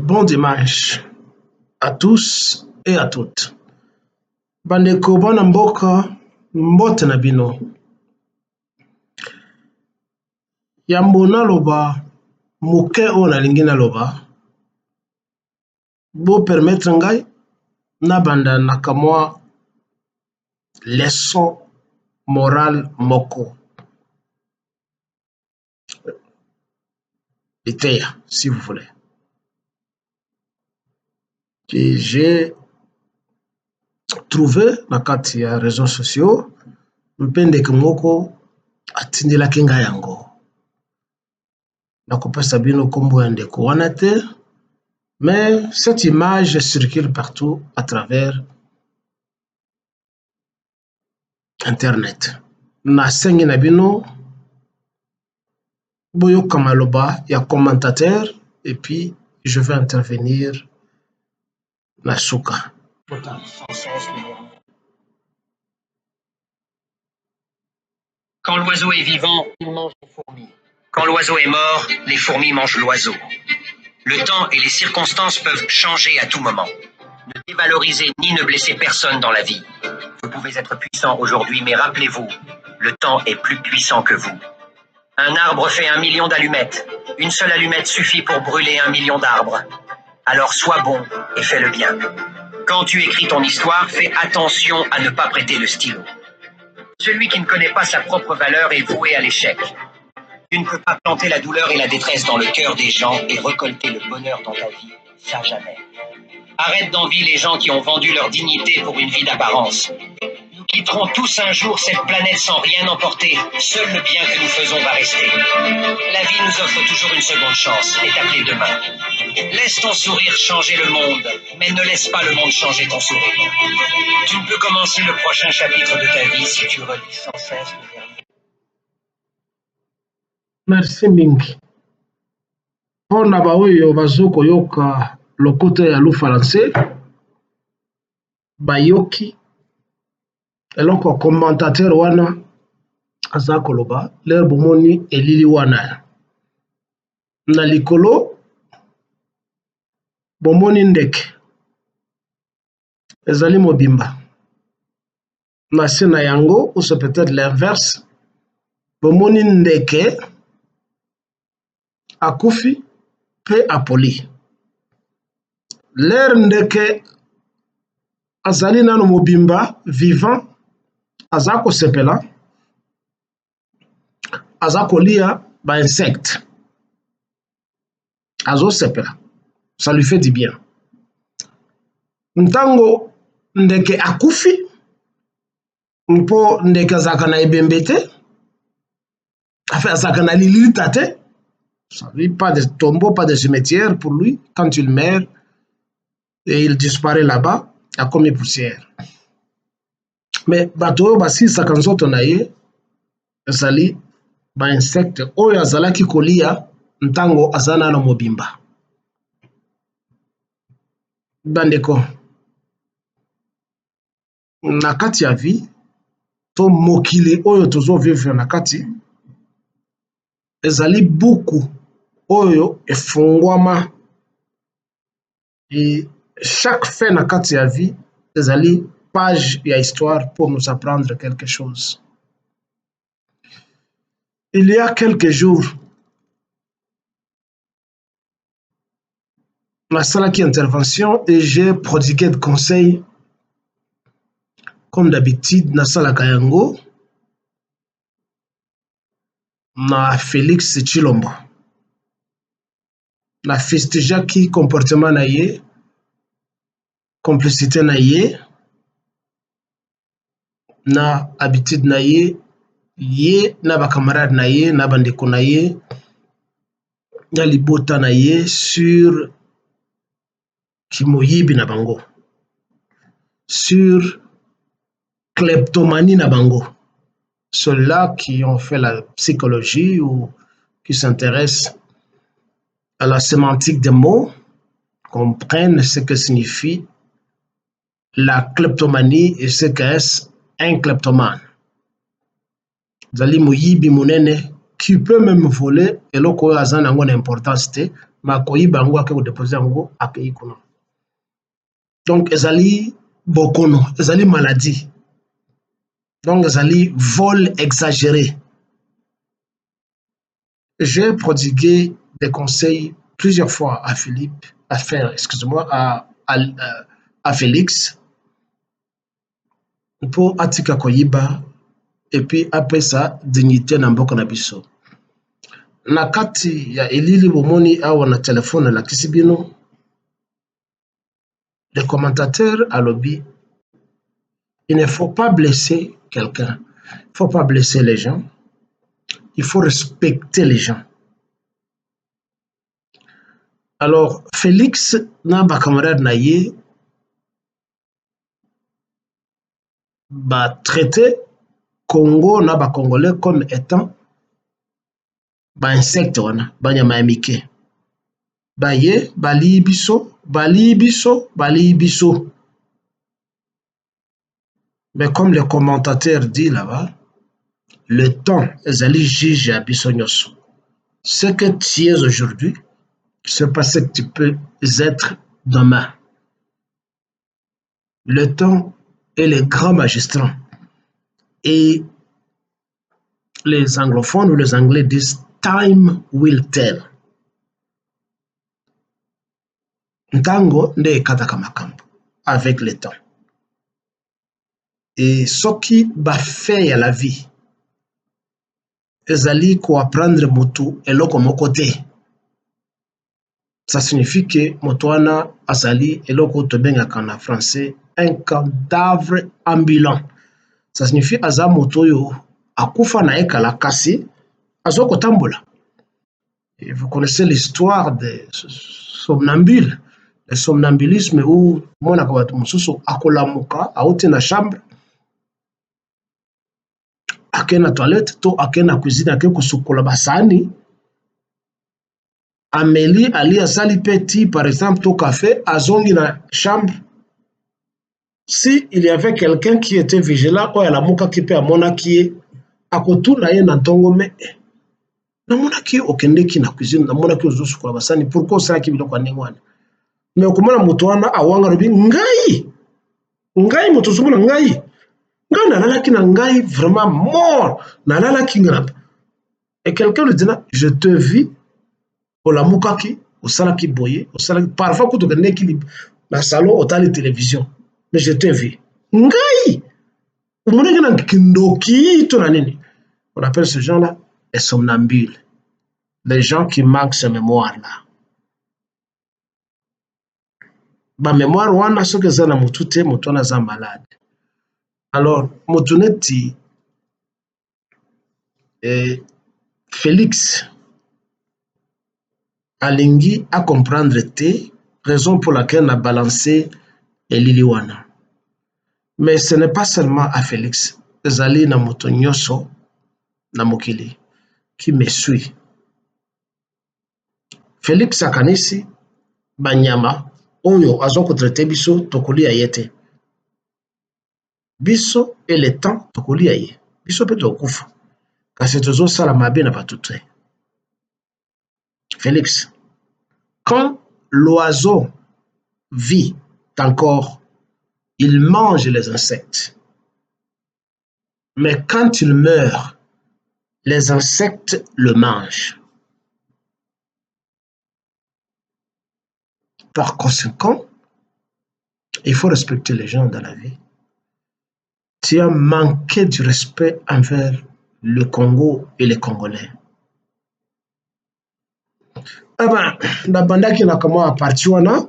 Bon dimanche à tous et à toutes. Bandeko bana mboka mbote na bino. Yambo naloba moke oyo nalingi naloba. Bo permettre ngai nabanda na kamwa leçon morale moko. Liteya, si vous voulez. Que j'ai trouvé na kati ya réseaux sociaux mpendeke moko atindelaki ngai yango. Nakopesa bino kombo ya ndeko wana te, mais cette image circule partout à travers Internet. Nasengi na bino boyoka maloba ya commentateur et puis je vais intervenir na suka. Quand l'oiseau est vivant, il mange les fourmis. Quand l'oiseau est mort, les fourmis mangent l'oiseau. Le temps et les circonstances peuvent changer à tout moment. Ne dévalorisez ni ne blessez personne dans la vie. Vous pouvez être puissant aujourd'hui, mais rappelez-vous, le temps est plus puissant que vous. Un arbre fait 1 million d'allumettes. Une seule allumette suffit pour brûler 1 million d'arbres. Alors sois bon et fais le bien. Quand tu écris ton histoire, fais attention à ne pas prêter le stylo. Celui qui ne connaît pas sa propre valeur est voué à l'échec. Tu ne peux pas planter la douleur et la détresse dans le cœur des gens et récolter le bonheur dans ta vie. Ça jamais. Arrête d'envier les gens qui ont vendu leur dignité pour une vie d'apparence. Nous quitterons tous un jour cette planète sans rien emporter. Seul le bien que nous faisons va rester. La vie nous offre toujours une seconde chance, est appelée demain. Laisse ton sourire changer le monde, mais ne laisse pas le monde changer ton sourire. Tu ne peux commencer le prochain chapitre de ta vie si tu relis sans cesse le dernier. Merci mingi. Pona ba oyo bazo koyoka lokuta ya Lufaransa bayoki eloko commentateur wana aza koloba lere bomoni elili wana na likolo bomoni ndeke ezali mobimba na se na yango ou c'est peut-être l'inverse bomoni ndeke akufi pe apoli. Lere ndeke azali nano mobimba vivant aza kosepela aza kolia ba insecte azo sepela, ça lui fait du bien. Ntango ndeke akufi mpo ndeke azaka na ebembe te, enfin azaka na lilita te, ça lui pas de tombeau, pas de cimetière pour lui. Quand il meurt et il disparaît là-bas, a comme poussière. Mais bato oyo basilisaka nzoto na ye ezali ba insecte oyo azalaki kolia ntango aza nano mobimba. Bandeko, na kati ya vie to mokili oyo tozovivre na kati ezali buku oyo efungwama et chaque fait na kati ya vie ezali page ya histoire pour nous apprendre quelque chose. Il y a quelques jours, nasalaki intervention et j'ai prodigué de conseils comme d'habitude nasalaka yango na Félix Tshilombo. Na festejaki comportement na ye, complicité na ye, na habitude na ye, ye na ba camarade na ye, na bandeko na ye, na libota na ye sur kimoyibi na bango, sur kleptomanie na bango. Ceux-là qui ont fait la psychologie ou qui s'intéressent à la sémantique des mots comprennent ce que signifie la kleptomanie et ce qu'est un kleptomane. Zali moyibi munene qui peut même voler eloko oyo aza nango na importance te makoyiba yango ake kodepose yango akei kuna. Donc ezali bokono, ezali maladie. Donc ezali vol exagéré. J'ai prodigué des conseils plusieurs fois à Philippe, à Félix, pour atika koyiba, et puis après ça, dignité na mboka na biso. Na kati ya elili bomoni awa na telefone la kisibino, les commentateurs à lobby, il ne faut pas blesser quelqu'un, il ne faut pas blesser les gens, il faut respecter les gens. Alors, Félix na ba camarade na ye ba traité Congo na ba Congolais comme étant ba insecte wana, ba nyama ya mike. Ba ye bali biso. Mais comme le commentateur dit là-bas, le temps ezali juge ya biso nyonso. Ce que tu es aujourd'hui, c'est pas ce que tu peux être demain. Le temps est le grand magistrat. Et les anglophones ou les anglais disent time will tell. Ntango nde ekataka makambo avec le temps. Et soki bafait ya la vie ezali koapprendre motu eloko moko te. Ça signifie que moto wana azali eloko tobengaka na français un cadavre ambulant. Ça signifie aza moto oyo akufa na ye kala kasi azo kotambola. Et vous connaissez l'histoire des somnambules, le somnambulisme où monaka bato mosusu akolamuka auti na chambre ake na toilette to ake na cuisine ake kosukola basani ameli ali asali petit par exemple to café azongi na chambre. Si il y avait quelqu'un qui était vigilant oyo alamukaki mpe amonaki ye akotuna ye na ntongo me namonaki okendeki na cuisine namonaki ozosukola basani pourquoi osalaki biloko ya ndenge wana. Mais okomona moto wana awanga lobi ngai moto ozomona ngai nalalaki na ngai vraiment mort nalalaki nga. Et quelqu'un lui dit je te vis olamukaki osalaki boye osalaki parfois kutu okendeki na salon otali télévision mais je te vis ngai omonaki na kindoki to na nini. On appelle ce genre là les somnambules, les gens qui manquent ce mémoire là. Ba mémoire wana soki eza na motu te moto wana aza malade. Alors motu neti Félix alingi a comprendre te, raison pour laquelle on a balancé elili wana. Mais ce n'est pas seulement à Félix, ezali na moto nyonso na mokili qui me suit. Félix akanisi banyama oyo azoko traité biso tokolia ye te. Biso et le temps tokolia ye. Biso pe tokufa. Kasi tozosala mabe na bato te. Félix, quand l'oiseau vit encore, il mange les insectes. Mais quand il meurt, les insectes le mangent. Par conséquent, il faut respecter les gens dans la vie. Tu as manqué du respect envers le Congo et les Congolais. Ah ben, nabandaki na kama parti wana,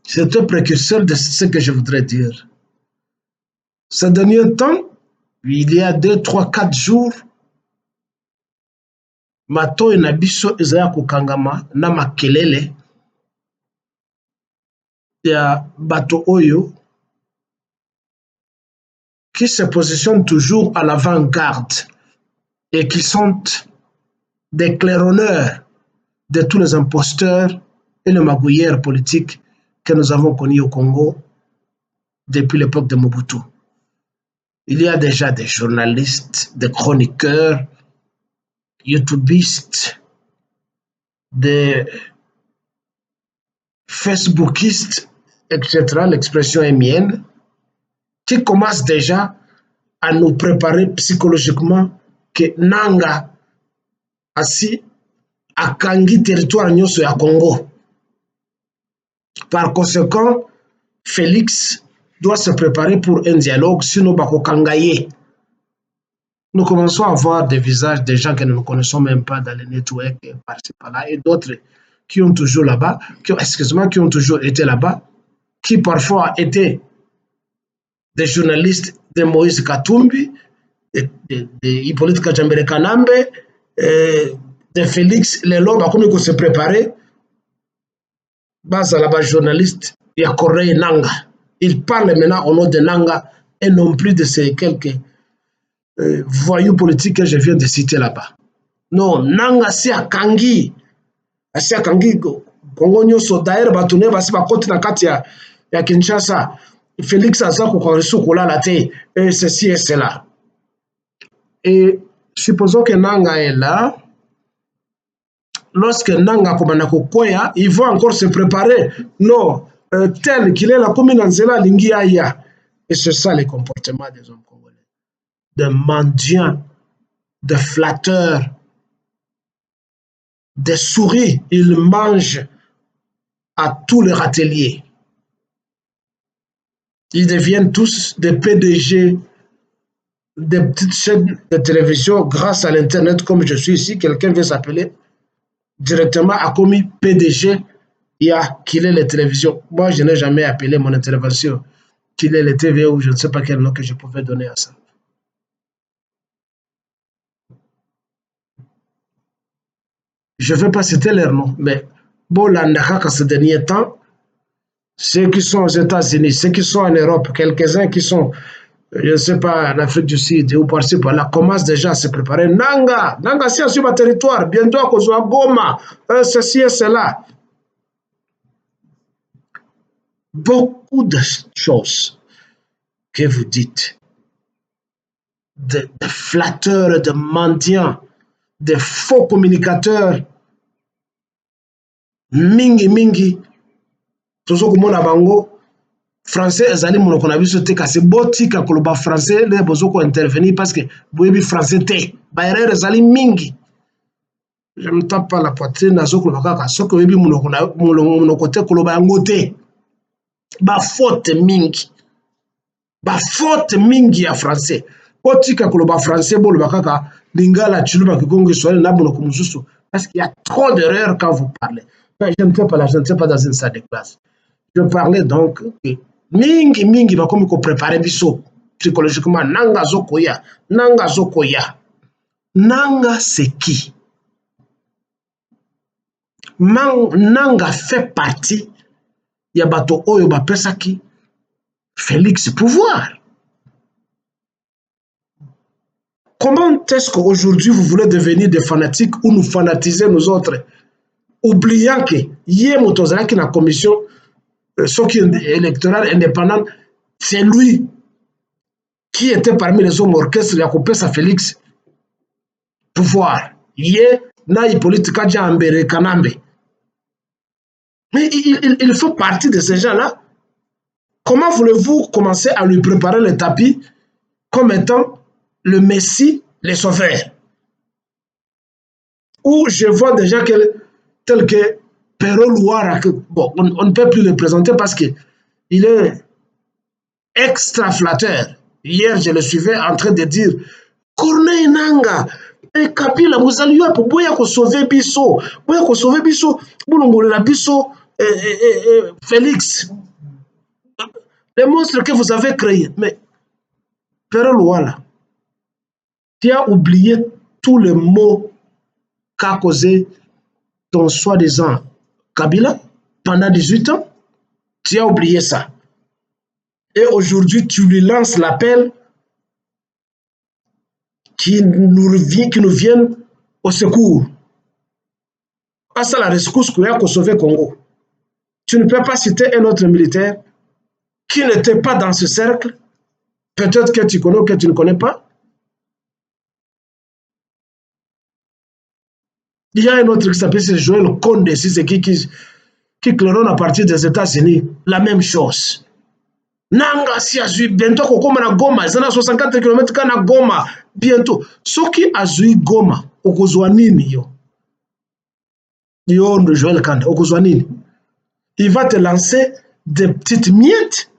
c'est un précurseur de ce que je voudrais dire. Ces derniers temps, il y a 2, 3, 4 jours, matoi na biso ezaya kokangama na makelele ya bato oyo qui se positionnent toujours à l'avant-garde et qui sont des claironneurs de tous les imposteurs et les magouilleurs politiques que nous avons connus au Congo depuis l'époque de Mobutu. Il y a déjà des journalistes, des chroniqueurs, youtubistes, des Facebookistes, etc., l'expression est mienne, qui commencent déjà à nous préparer psychologiquement que Nanga assis à Kangi, territoire nyonso ya Congo. Par conséquent, Félix doit se préparer pour un dialogue, sinon Bako Kangaye. Nous commençons à voir des visages des gens que nous ne connaissons même pas dans les networks par-ci par-là, et d'autres qui ont toujours là-bas, qui ont toujours été là-bas, qui parfois étaient des journalistes de Moïse Katumbi, de Hippolyte Kajambere Kanambe, de Félix Lelo, comme il faut se préparer, base là-bas journaliste, il y a Corneille Nanga. Il parle maintenant au nom de Nanga et non plus de ces quelques voyous politiques que je viens de citer là-bas. Non, Nanga si à Kangi, Congo nyonso d'ailleurs batune basi bakoti na kati ya Kinshasa. Félix aza kokorisu kolala te, ceci et cela. Et supposons que Nanga est là. Lorsque Nanga komana kokoya, ils vont encore se préparer. Non, tel qu'il est là, comme Nanzela Lingi Aya. Et c'est ça le comportement des hommes congolais. De mendiants, de flatteurs, des souris. Ils mangent à tous les râteliers. Ils deviennent tous des PDG, des petites chaînes de télévision grâce à l'Internet, comme je suis ici. Quelqu'un veut s'appeler directement à commis PDG. Il y a qu'il est les télévisions. Moi, je n'ai jamais appelé mon intervention qu'il est les TV ou je ne sais pas quel nom que je pouvais donner à ça. Je ne vais pas citer leur nom, mais Bolandaka, ces derniers temps, ceux qui sont aux États-Unis, ceux qui sont en Europe, quelques-uns qui sont, je ne sais pas, en Afrique du Sud ou par-ci par-là, commencent déjà à se préparer. Nanga, c'est sur ma territoire, bientôt à cause de Goma, ceci et cela. Beaucoup de choses que vous dites, de flatteurs, de mendiants, de faux communicateurs, mingi, toujours comme on a bango, français ezali monoko na biso te kasi botika koloba français le bozoko intervenir parce que boyebi français te baerreur ezali mingi. Je me tape pas la poitrine nazokoloba kaka soki oyebi monoko te koloba yango te. Bafaute mingi ya français botika koloba français boloba kaka lingala chiluba kikongo swahili na monoko mosusu parce qu'il y a trop d'erreurs quand vous parlez. Je ne sais pas dans une salle de classe. Je parlais donc que mingi bakomi ko préparer biso psychologiquement. Nanga zokoya. Nanga c'est qui? Nanga fait partie ya bato oyo bapesaki Félix pouvoir. Comment est-ce qu'aujourd'hui vous voulez devenir des fanatiques ou nous fanatiser nous autres, oubliant que hier motozalaki na commission soki électorale indépendante, c'est lui qui était parmi les hommes orchestres ya kopesa Félix pouvoir. Ye na Hippolyte Kajambere Kanambe. Mais il fait partie de ces gens-là. Comment voulez-vous commencer à lui préparer le tapis comme étant le Messie, le sauveur? Où je vois des gens tels que Pero Louara, bon, on ne peut plus le présenter parce qu'il est extra flatteur. Hier, je le suivais en train de dire Corneille Nanga, et Kabila, vous allez pour boya ko sauver biso, boulongola biso, Félix, les monstres que vous avez créés. Mais Pero Louara, tu as oublié tous les mots qu'a causé ton soi-disant Kabila pendant 18 ans. Tu as oublié ça. Et aujourd'hui, tu lui lances l'appel qui nous vienne au secours. À ça, la rescousse pour sauver le Congo. Tu ne peux pas citer un autre militaire qui n'était pas dans ce cercle. Peut-être que tu connais ou que tu ne connais pas. Il y a un autre qui s'appelle Joël Condé, c'est qui claironne à partir des États-Unis la même chose. Nanga si azui bientôt kokoma na Goma, zana 64 km kana Goma bientôt. Soki azui Goma, okozwa nini yo? Yo Joël Kanda, okozwa nini? Il va te lancer des petites miettes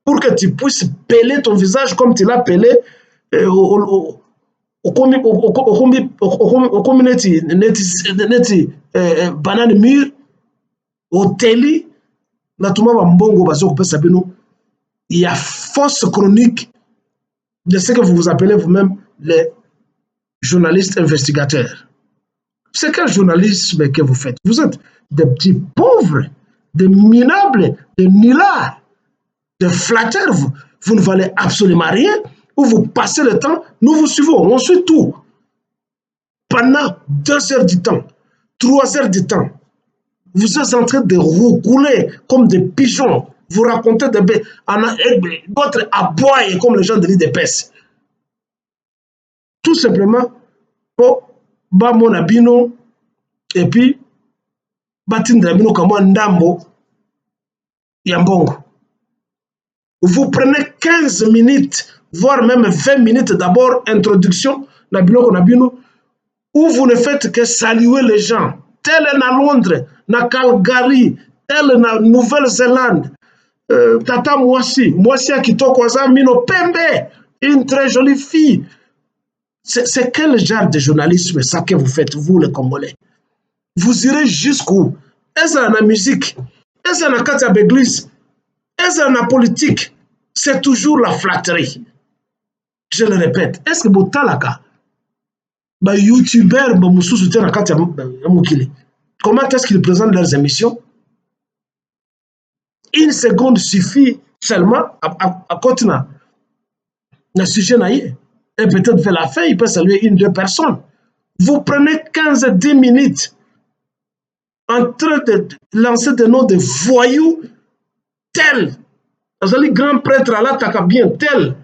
pour que tu puisses peler ton visage comme tu l'as pelé okomi neti banane mur oteli na tuma bambongo bazokopesa bino. Il y a fausse chronique de ce que vous vous appelez vous-même les journalistes investigateurs. C'est quel journalisme que vous faites? Vous êtes des petits pauvres, des minables, des nullards, des flatteurs. Vous ne valez absolument rien. Où vous passez le temps, nous vous suivons, on suit tout. Pendant 2 heures du temps, 3 heures du temps, vous êtes en train de roucouler comme des pigeons. Vous racontez d'autres aboyent comme les gens de l'île d'épaisse. Tout simplement pour Bamona Bino et puis Batindra Bino comme Ndambo Yambongo. Vous prenez 15 minutes, voire même 20 minutes d'abord, introduction, Nabino, où vous ne faites que saluer les gens. Tel est à Londres, na Calgary, tel est na Nouvelle-Zélande. Tata Mwasi Kitoko Mino Pembe, une très jolie fille. C'est quel genre de journalisme ça que vous faites, vous les Congolais? Vous irez jusqu'où? Est-ce dans la musique? Est-ce dans la carte d'église? Est-ce dans la politique? C'est toujours la flatterie. Je le répète. Est-ce que vous talaka? Bah, youtubeurs, bah, moussou soutien la carte Moukili. Comment est-ce qu'ils présentent leurs émissions? Une seconde suffit seulement à continuer. Le sujet naïe. Et peut-être vers la fin, il peut saluer 1-2 personnes. Vous prenez 15-10 minutes en train de lancer des noms de voyous tels. Azali grand prêtre à l'attaque bien tel.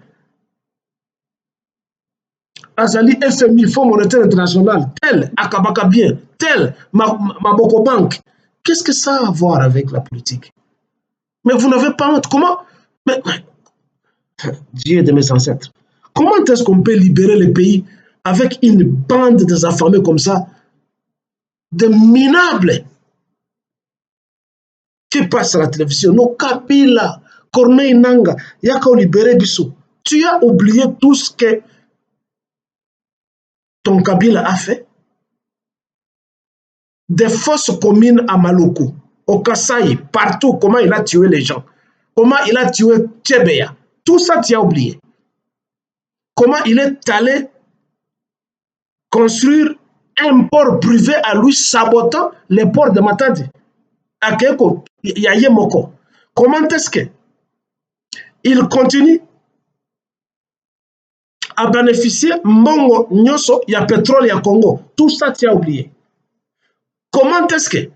Azali FMI, Fonds monétaire international, tel. Akabaka bien, tel. Maboko Bank. Qu'est-ce que ça a à voir avec la politique? Mais vous n'avez pas honte. Comment? Mais, Dieu de mes ancêtres. Comment est-ce qu'on peut libérer le pays avec une bande de désaffamés comme ça, de minables qui passent à la télévision? Nos Kabila, Corneille Nanga, Yaka libéré Bissou. Tu as oublié tout ce que ton Kabila a fait? Des fosses communes à Maloko, au Kasaï, partout, comment il a tué les gens, comment il a tué Tchebeya. Tout ça, tu as oublié. Comment il est allé construire un port privé à lui, sabotant les ports de Matadi. À Keko, Yayemoko. Comment est-ce qu'il continue à bénéficier Mbongo, Nyoso, il y a pétrole, il y a Congo. Tout ça, tu as oublié. Comment est-ce que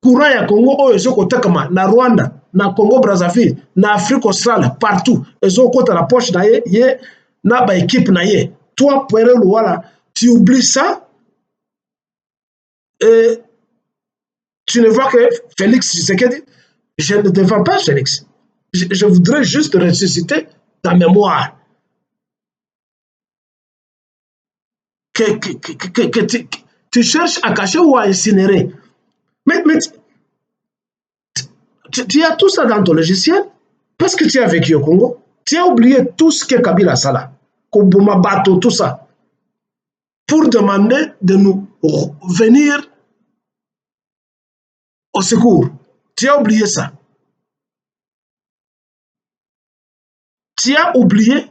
courant ya Congo oyo ezokotekama na Rwanda, na Congo Brazzaville, na Afrique australe, partout, ezokota la poche na ye na ba équipe na ye. Toi, Péré Louala, tu oublies ça et tu ne vois que Félix Tshisekedi. Je ne défends pas Félix. Je voudrais juste ressusciter ta mémoire. Que tu cherches à cacher ou à incinérer. Mais tu as tout ça dans ton logiciel parce que tu as vécu au Congo. Tu as oublié tout ce que Kabila Sala, Kobuma Bato, tout ça, pour demander de nous venir au secours. Tu as oublié ça. Tu as oublié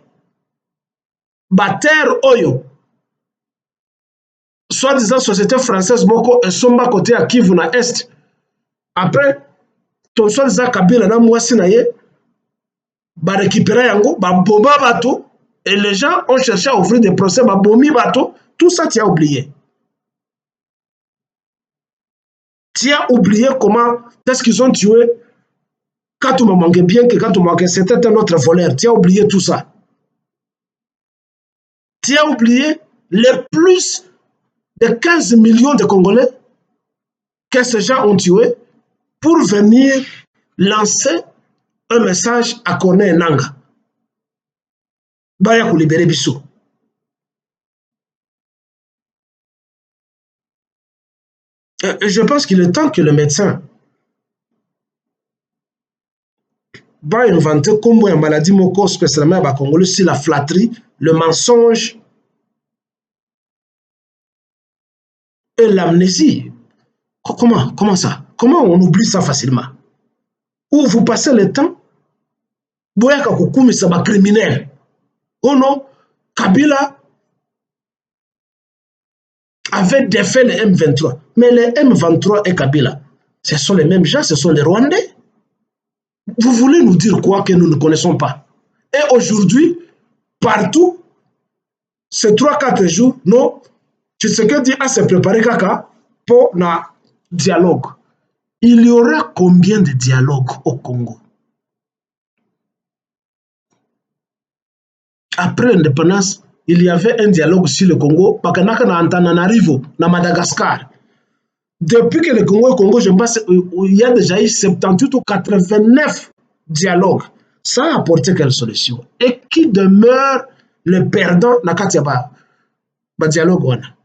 Bater Oyo, soi-disant société française Moko et Somba côté à Kivu na Est. Après, ton soi-disant Kabila na Mwasi na ye, ba récupérer yango, ba bomba bato, et les gens ont cherché à ouvrir des procès, ba bomi bato, tout ça tu as oublié. Tu as oublié comment est-ce qu'ils ont tué Katouma Mangue, bien que Katouma Mangue c'était un autre voleur. Tu as oublié tout ça. Tu as oublié les plus de 15 millions de Congolais que ces gens ont tués pour venir lancer un message à Corneille Nangaa. Baya pour libérer Bissou. Je pense qu'il est temps que le médecin va inventer comme une maladie moko spécialement à Congolais sur la flatterie, le mensonge et l'amnésie. Comment ça? Comment on oublie ça facilement? Où vous passez le temps, boyaka kokumisa ba criminel. Oh non, Kabila avait défait le M23. Mais les M23 et Kabila, ce sont les mêmes gens, ce sont les Rwandais. Vous voulez nous dire quoi que nous ne connaissons pas? Et aujourd'hui, partout, ces 3-4 jours, non, tu sais que dit à se préparer kaka pour un dialogue. Il y aura combien de dialogues au Congo? Après l'indépendance, il y avait un dialogue sur le Congo, Bakanaka na Antananarivo, na Madagascar. Depuis que le Congo, je pense, il y a déjà eu 78 ou 89 dialogues. Ça a apporté quelle solution? Et qui demeure le perdant na Katiaba dialogue wana?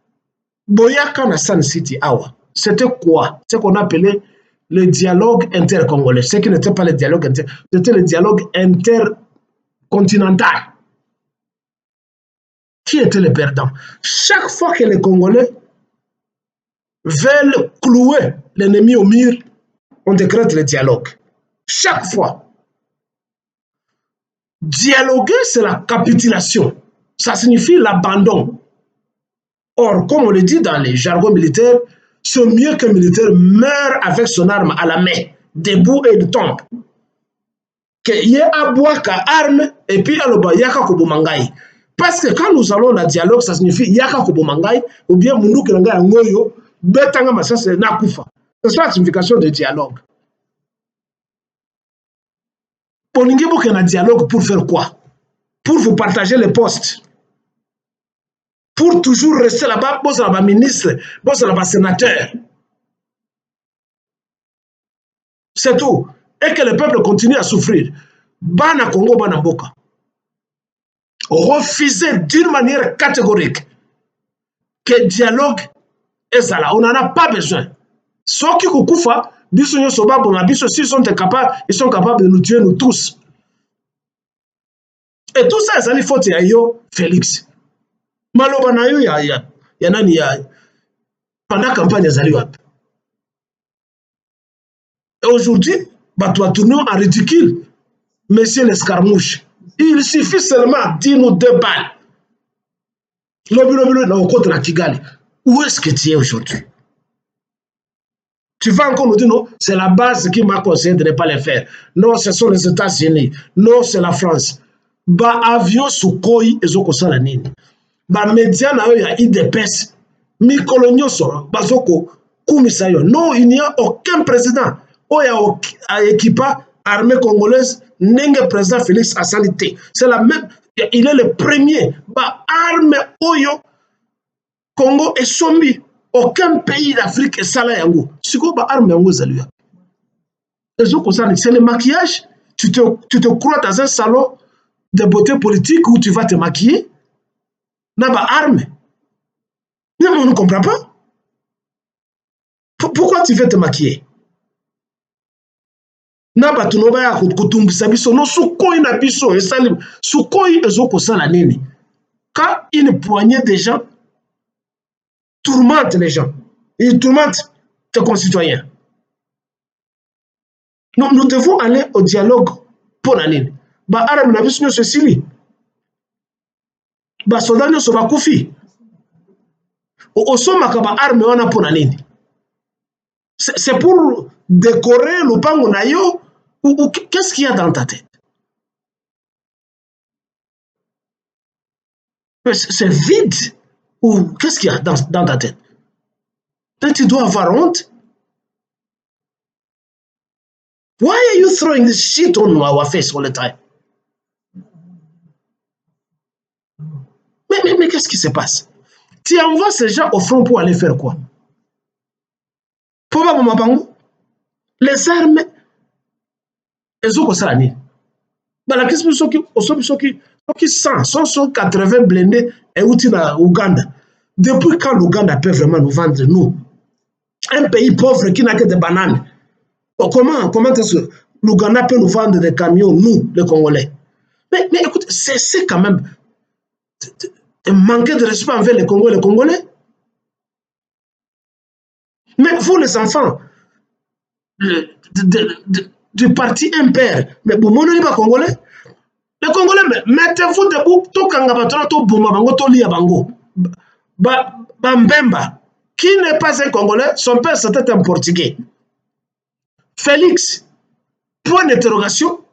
Boyaka na San City Awa. C'était quoi? Ce qu'on appelait le dialogue intercongolais. Ce qui n'était pas le dialogue inter, c'était le dialogue intercontinental. Qui était le perdant? Chaque fois que les Congolais veulent clouer l'ennemi au mur, on décrète le dialogue. Chaque fois. Dialoguer, c'est la capitulation. Ça signifie l'abandon. Or, comme on le dit dans les jargons militaires, c'est mieux qu'un militaire meure avec son arme à la main, debout et de tombe. Que y ait à boire qu'à arme et puis à l'oba yaka kobomangai. Parce que quand nous allons dans le dialogue, ça signifie yaka kobomangai ou bien mundu kelanga ngoyo betanga masase nakufa. C'est ça la signification de dialogue. Polingi boke na dialogue pour faire quoi? Pour vous partager les postes. Pour toujours rester là-bas, boss là-bas ministre, boss là-bas sénateur. C'est tout. Et que le peuple continue à souffrir. Bana Congo, Bana Mboka. Refuser d'une manière catégorique que dialogue est ça là. On n'en a pas besoin. Ceux qui koufa, s'ils sont capables de nous tuer, nous tous. Et tout ça, c'est faut y Félix. Maloba na yo ya nani ya pendant la campagne ezali wapi. Et aujourd'hui, bah toi tourner en ridicule monsieur l'escarmouche. Il suffit seulement de nous 2 balles. Lobi na contre la Kigali. Où est-ce que tu es aujourd'hui? Tu vas encore nous dire non, c'est la base qui m'a conseillé de ne pas le faire. Non, ce sont les États-Unis. Non, c'est la France. Bah avion Sukhoi ezoko sala nini? Ba média na yo ya IDPS mikolo nyonso bazoko kumisa yo. Non, il n'y a aucun président oya équipa armée congolaise ndenge président Félix Assalité. C'est la même, il est le premier ba arme oyo Congo et sombi. Aucun pays d'Afrique est salé yango. Siko ba arme yango zaluya. C'est le maquillage. Tu te crois dans un salon de beauté politique où tu vas te maquiller. Naba arme. Mais on ne comprend pas. Pourquoi tu veux te maquiller? Naba tunoba ya kutumbisa biso no sukoi na biso esalim. Sukoi ezoko sala nini? Quand une poignée de gens tourmentent les gens, ils tourmentent tes concitoyens. Nous devons aller au dialogue pour la nini. Ba arme na biso nyonso esili. Ba soldat nyonso bakufi. Osomaka ba arme wana pour la nini. C'est pour décorer le pango na yo ou qu'est-ce qu'il y a dans ta tête? C'est vide ou qu'est-ce qu'il y a dans ta tête? Then tu dois avoir honte. Why are you throwing this shit on our face all the time? Mais qu'est-ce qui se passe? Tu envoies ces gens au front pour aller faire quoi? Les armes, elles ont ça l'année. La question qui 100, 180 blindés et outils dans l'Ouganda. Depuis quand l'Ouganda peut vraiment nous vendre, nous? Un pays pauvre qui n'a que des bananes. Comment est-ce que l'Ouganda peut nous vendre des camions, nous, les Congolais? Mais écoute, c'est quand même manquer de respect envers les Congolais. Mais vous, les enfants du parti impair, mais vous ne pas Congolais? Les Congolais, mettez-vous debout, to kangabatona, to bouma bango, to lia bango. Bambemba, qui n'est pas un Congolais, son père c'était un Portugais. Félix, point d'interrogation,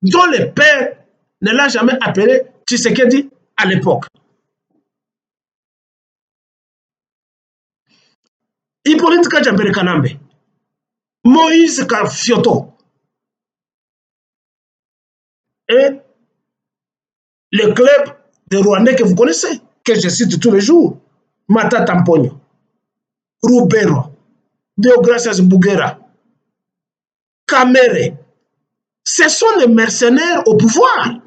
dont le père ne l'a jamais appelé Tshisekedi à l'époque. Hippolyte Kajambere Kanambe, Moïse Kafioto et le club de Rwandais que vous connaissez, que je cite tous les jours, Mata Tamponyo, Rubero, Deogracias Bouguera, Kamere, ce sont des mercenaires au pouvoir.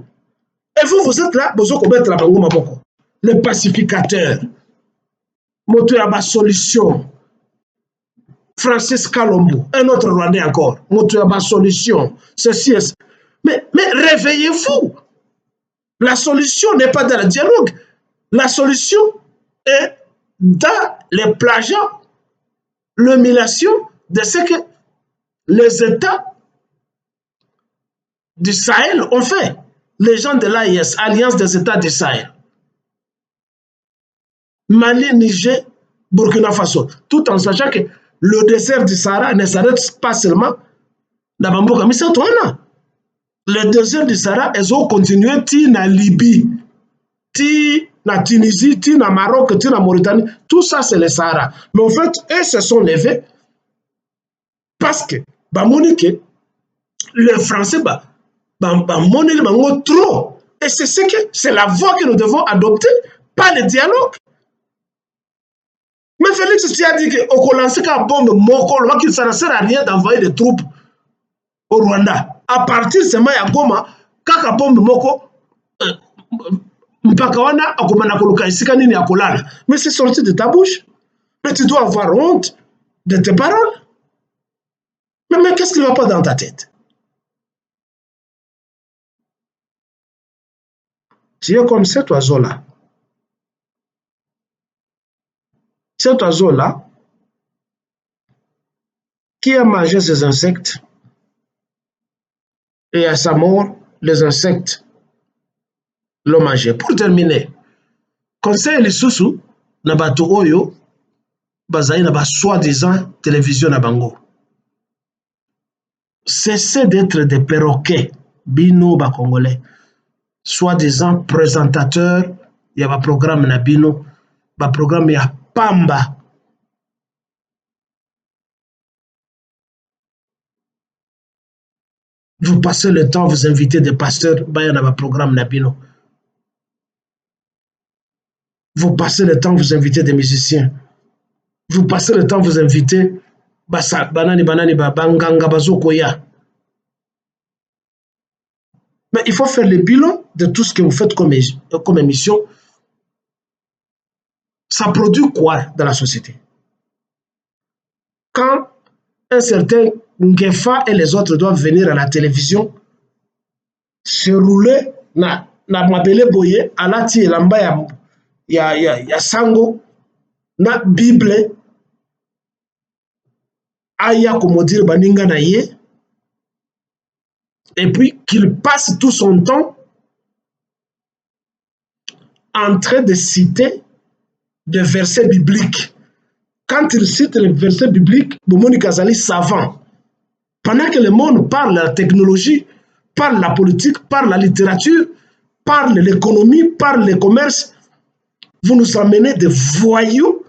Et vous êtes là, vous commettre la Bango Maboko, le pacificateur, Motoyaba Solution, Francis Kalombo, un autre Rwandais encore, Motoyaba Solution, ceci est. Mais réveillez-vous. La solution n'est pas dans le dialogue. La solution est dans les plagiats, l'humiliation de ce que les États du Sahel ont fait. Les gens de l'AIS, Alliance des États du Sahel. Mali, Niger, Burkina Faso. Tout en sachant que le désert du Sahara ne s'arrête pas seulement dans Bamboka, mais c'est toi. Le désert du Sahara, ils ont continué en Libye, en Tunisie, en Maroc, en Mauritanie. Tout ça, c'est le Sahara. Mais en fait, eux se sont levés parce que, le français, trop. Et c'est la voie que nous devons adopter, pas le dialogue. Mais Félix, tu as dit qu'on lançait une bombe, que ça ne sert à rien d'envoyer des troupes au Rwanda. À partir de ce moment, il y a Goma, kaka bombe moko, mpaka wana akomana koluka isika nini ya kolala. Mais c'est sorti de ta bouche. Mais tu dois avoir honte de tes paroles. Mais qu'est-ce qui ne va pas dans ta tête? Tu es comme cet oiseau-là. Cet oiseau-là, qui a mangé ces insectes, et à sa mort, les insectes l'ont mangé. Pour terminer, conseil les sous na bato oyo bazali na ba soi-disant télévision na bango. Cessez d'être des perroquets, bino ba congolais, soi-disant présentateurs, il y a ba programme na bino, ba programme ya pamba. Vous passez le temps, vous invitez des pasteurs, bah, il y a un programme Nabino. Vous passez le temps, vous invitez des musiciens. Vous passez le temps, vous invitez banani banganga bazokoya. Mais il faut faire le bilan de tout ce que vous faites comme émission. Ça produit quoi dans la société? Quand un certain Ngefa et les autres doivent venir à la télévision, se rouler na mabele boye alati elamba ya sango na Bible aya komodire baninga na ye, et puis qu'il passe tout son temps en train de citer des versets bibliques. Quand il cite les versets bibliques, Bomoni Kazali savant. Pendant que le monde parle de la technologie, parle de la politique, parle de la littérature, parle de l'économie, parle du commerce, vous nous amenez des voyous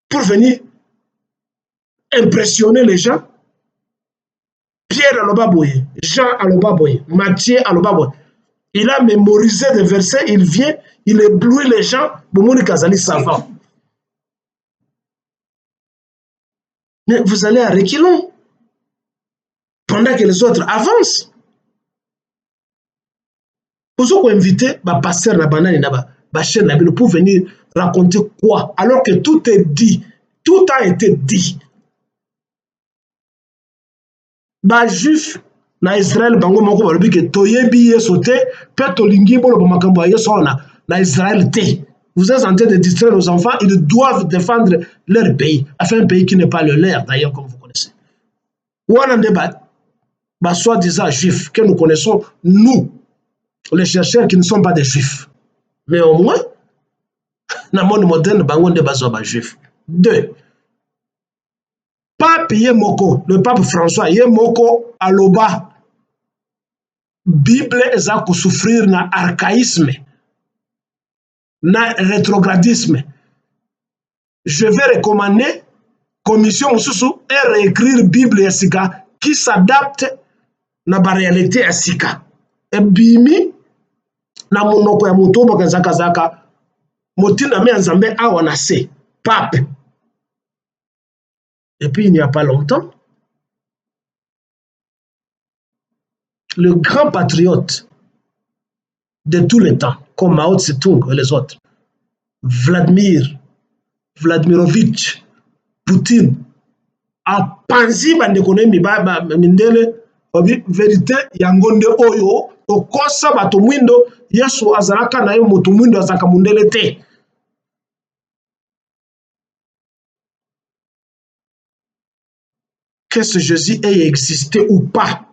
pour venir impressionner les gens. Pierre Alobaboye, Jean Alobaboye, Matthieu Alobaboye. Il a mémorisé des versets, il vient, il éblouit les gens, Bomoni Kazali savant. Mais vous allez à reculons, pendant que les autres avancent. Vous avez invité le pasteur Nabanani pour venir raconter quoi? Alors que tout est dit, tout a été dit. Les Juifs na Israël bango moko balobi ke toyebi yeso te pe tolingi bolo ba makambo ya yeso na Israël te. Vous êtes en train de distraire nos enfants, ils doivent défendre leur pays, enfin un pays qui n'est pas le leur d'ailleurs comme vous connaissez. Wana débat ba soi-disant juifs que nous connaissons nous les chercheurs qui ne sont pas des juifs. Mais au moins dans le monde moderne bango débat so ba juifs. Deux. Pape Yemoko, le pape François Yemoko aloba Bible eza ko souffrir na archaïsme, na rétrogradisme. Je vais recommander commission mususu et réécrire Bible ya sika qui s'adapte na ba réalité ya sika. E bimi na monoko ya moto bakazaka motinda me nzambe awa na se pape. Et puis il n'y a pas longtemps, le grand patriote de tous les temps, comme Mao Tse-tung et les autres, Vladimirovitch Poutine, a pensé que mindele vérité yangonde oyo okosa bato mwindo Yesu azalaka na yo moto mwindo azaka mundele te. Que ce Jésus ait existé ou pas,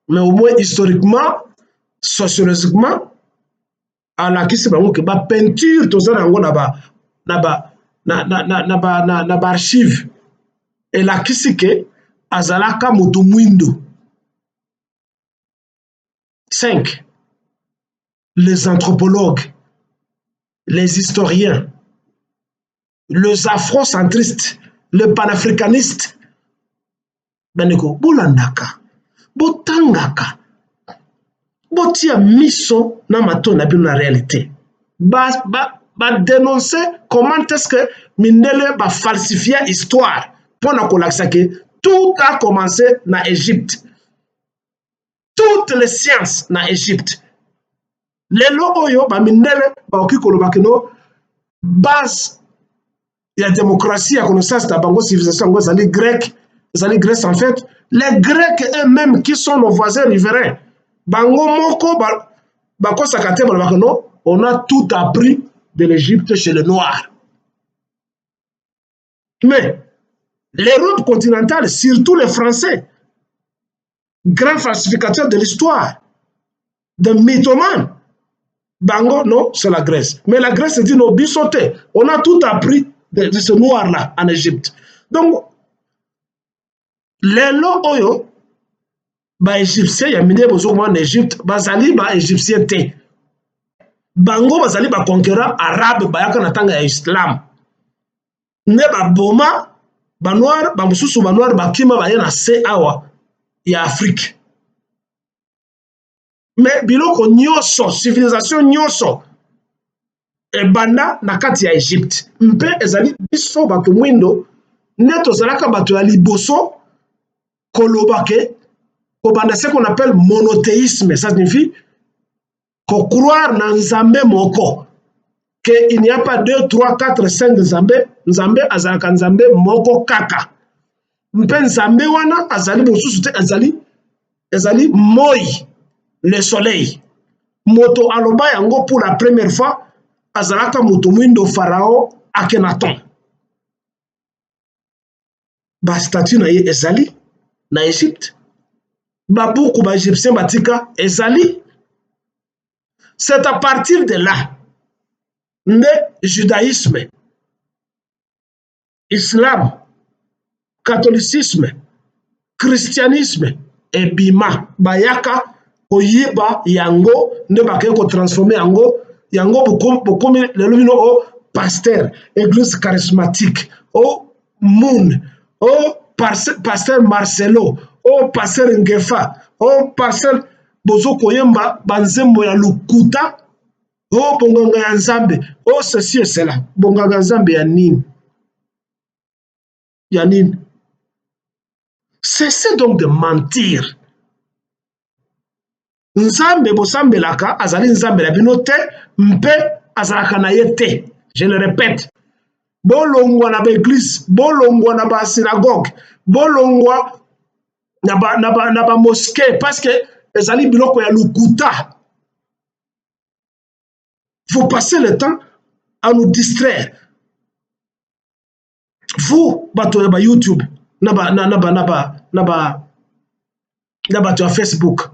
mais au moins historiquement, sociologiquement, à la qui se ba peinture tout ça na ba archive et la qui c'est que azalaka moto mwindo. 5. Les anthropologues, les historiens, les afrocentristes, les panafricanistes, beneko bolandaka botangaka botia miso na mato na bino na réalité ba dénoncer comment est-ce que mindele ba falsifier histoire pour na kolakisa que tout a commencé na Égypte, toutes les sciences na Égypte. Lelo oyo ba mindele ba okikoloba keno base ya démocratie ya connaissance ta bango civilisation ngo zali grec. Les Grecs, en fait, les Grecs eux-mêmes qui sont nos voisins riverains, on a tout appris de l'Égypte chez les Noirs. Mais l'Europe continentale, surtout les Français, grands falsificateurs de l'histoire, de mythomanes, Bango, non, c'est la Grèce. Mais la Grèce dit non, bisoté. On a tout appris de ce noir-là en Égypte. Donc, lelo oyo ba égyptien ya mine bozo en Égypte bazali ba égyptien te bango bazali ba conquérant arabe bayaka na tanga ya islam ne ba boma ba noir ba mususu ba noir ba kima ba na se awa ya Afrique. Mais biloko nyoso civilisation nyoso e banda na kati ya Égypte mpe ezali biso bato mwindo neto zalaka bato ya liboso kolobake kobanda ce qu'on appelle monothéisme, ça signifie qu'on croire dans Nzambe moko, que il n'y a pas 2, 3, 4, 5 Nzambe, Nzambe azalaka Nzambe moko kaka. Mpe Nzambe wana azali mosusu te azali moi le soleil. Moto aloba yango pour la première fois azalaka moto mwindo Pharaon Akhenaton. Ba statue na ye ezali na Égypte, babuku ba égyptien batika ezali. C'est à partir de là le judaïsme, islam, catholicisme, christianisme et bima bayaka oyiba yango ne bakay ko transformer yango bokomi lelo bino o pasteur église charismatique o moon o pasteur Marcelo, oh pasteur Ngefa, oh pasteur bozo koyemba banzembo ya lukuta, oh bonganga ya nzambe, oh ceci et cela. Bonganga nzambe ya nini? Ya nini? Cessez donc de mentir. Nzambe bosambelaka azali nzambe la bino te, mpe azalaka na ye te. Je le répète. Bolongwa na ba église, bolongwa na ba synagogue, bolongwa na ba mosquée parce que ezali biloko ya lukuta. Vous passez le temps à nous distraire. Vous, bato ba YouTube, na ba Facebook.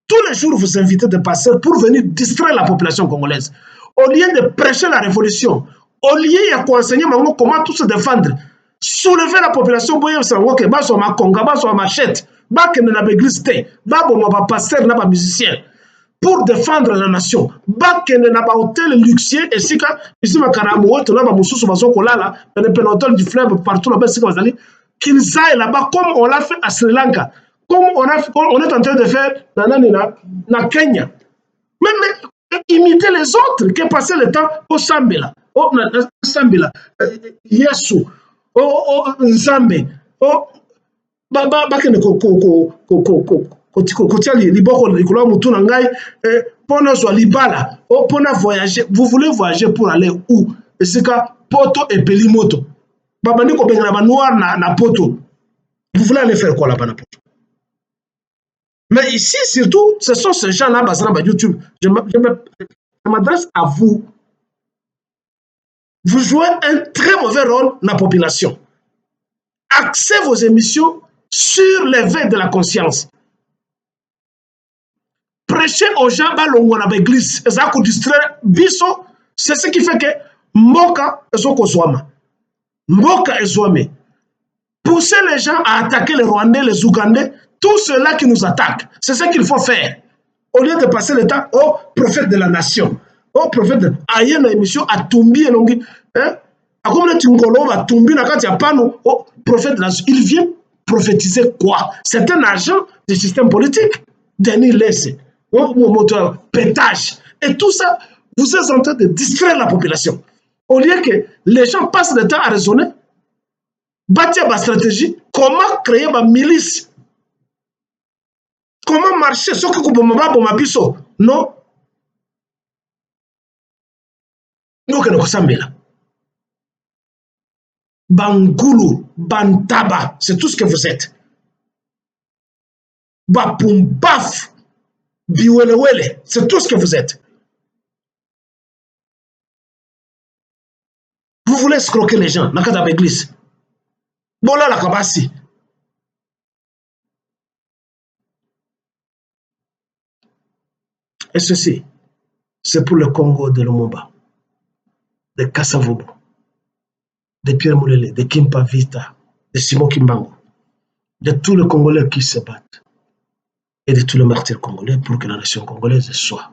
Tous les jours, vous invitez des pasteurs pour venir distraire la population congolaise. Au lieu de prêcher la révolution, au lieu de enseigner comment tout se défendre, soulever la population, pour que baso ma conga, baso ma machette, bak na l'église te, babo ma pasteur na ba musicien, pour défendre la nation, bak na ba hôtel luxueux et sika, ici ma karamu, to na ba mususu baso kolala, dans les pénotels du fleuve partout là-bas, sika bazali, qu'ils aillent là-bas comme on l'a fait à Sri Lanka. Comme on est en train de faire dans Kenya. Même imiter les autres qui passaient le temps au Sambela, au Sambela, Yesu, au Nzambe, au Bakene Kotia Liboko Likolo Mutuna Ngai, Pona Zwa Libala, Pona voyager. Vous voulez voyager pour aller où? Et c'est qu'à Poto et Pelimoto. Babani ko benga noir na Poto. Vous voulez aller faire quoi là-bas na Poto? Mais ici, surtout, ce sont ces gens-là, YouTube. Je m'adresse à vous. Vous jouez un très mauvais rôle dans la population. Axez vos émissions sur l'éveil de la conscience. Prêchez aux gens balongo na l'église. C'est ce qui fait que Mboka ezokoswama. Mboka ezwame. Poussez les gens à attaquer les Rwandais, les Ougandais, tous ceux-là qui nous attaquent. C'est ce qu'il faut faire. Au lieu de passer le temps au prophète de la nation, au prophète de Aïe na émission à Tumbi et Longi, hein? À comme le Tingolo va Tumbi na Katia Pano, au prophète de la nation. Il vient prophétiser quoi? C'est un agent du système politique. Denis Lesse, moteur, pétage. Et tout ça, vous êtes en train de distraire la population. Au lieu que les gens passent le temps à raisonner, bâtir ma stratégie, comment créer ma milice. Comment marcher? Ce que non. Nous que nous sommes là. Bangoulou, Bantaba, c'est tout ce que vous êtes. Bapumbaf, Biwelewele, c'est tout ce que vous êtes. Vous voulez escroquer les gens, dans la église. Bola la kabasi. Et ceci, c'est pour le Congo de Lumumba, de Kasavubu, de Pierre Moulele, de Kimpa Vita, de Simon Kimbangu, de tous les Congolais qui se battent et de tous les martyrs congolais pour que la nation congolaise soit